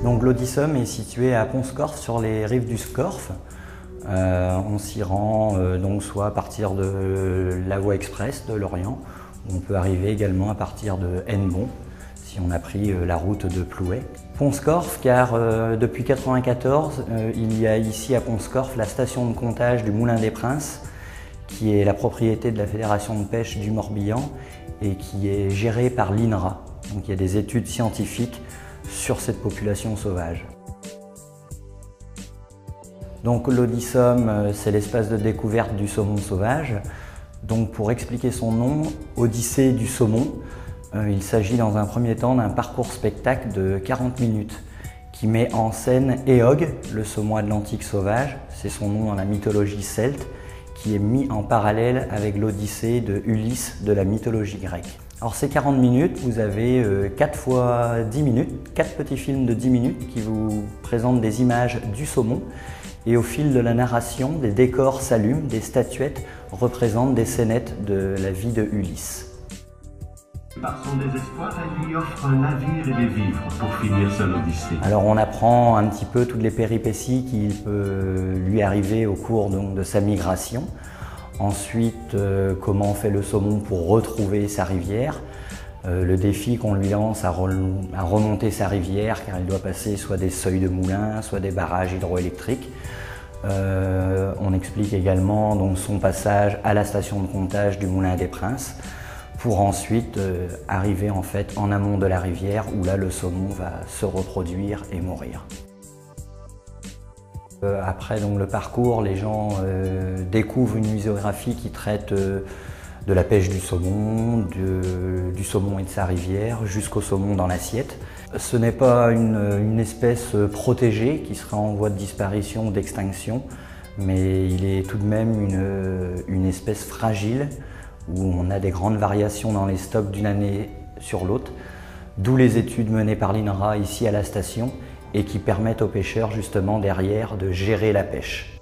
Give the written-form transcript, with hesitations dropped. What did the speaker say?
Donc l'Audissom est situé à Pont-Scorff, sur les rives du Scorff. On s'y rend donc soit à partir de la voie express de Lorient, ou on peut arriver également à partir de Hennebont, si on a pris la route de Plouay. Pont-Scorff, car depuis 1994, il y a ici à Pont-Scorff la station de comptage du Moulin des Princes, qui est la propriété de la Fédération de pêche du Morbihan et qui est gérée par l'INRA. Donc il y a des études scientifiques sur cette population sauvage. Donc l'Audissom, c'est l'espace de découverte du saumon sauvage. Donc pour expliquer son nom, Odyssée du saumon, il s'agit dans un premier temps d'un parcours spectacle de 40 minutes qui met en scène Éog, le saumon atlantique sauvage, c'est son nom dans la mythologie celte, qui est mis en parallèle avec l'Odyssée de Ulysse de la mythologie grecque. Alors ces 40 minutes, vous avez 4 fois 10 minutes, 4 petits films de 10 minutes qui vous présentent des images du saumon, et au fil de la narration, des décors s'allument, des statuettes représentent des scénettes de la vie de Ulysse. Par son désespoir, elle lui offre un navire et des vivres pour finir son odyssée. Alors on apprend un petit peu toutes les péripéties qui peuvent lui arriver au cours donc, de sa migration. Ensuite, comment fait le saumon pour retrouver sa rivière. Le défi qu'on lui lance à remonter sa rivière, car il doit passer soit des seuils de moulins, soit des barrages hydroélectriques. On explique également donc, son passage à la station de comptage du Moulin des Princes, pour ensuite arriver en fait en amont de la rivière où là le saumon va se reproduire et mourir. Après donc, le parcours, les gens découvrent une muséographie qui traite de la pêche du saumon et de sa rivière jusqu'au saumon dans l'assiette. Ce n'est pas une espèce protégée qui serait en voie de disparition ou d'extinction, mais il est tout de même une espèce fragile, où on a des grandes variations dans les stocks d'une année sur l'autre, d'où les études menées par l'INRA ici à la station et qui permettent aux pêcheurs justement derrière de gérer la pêche.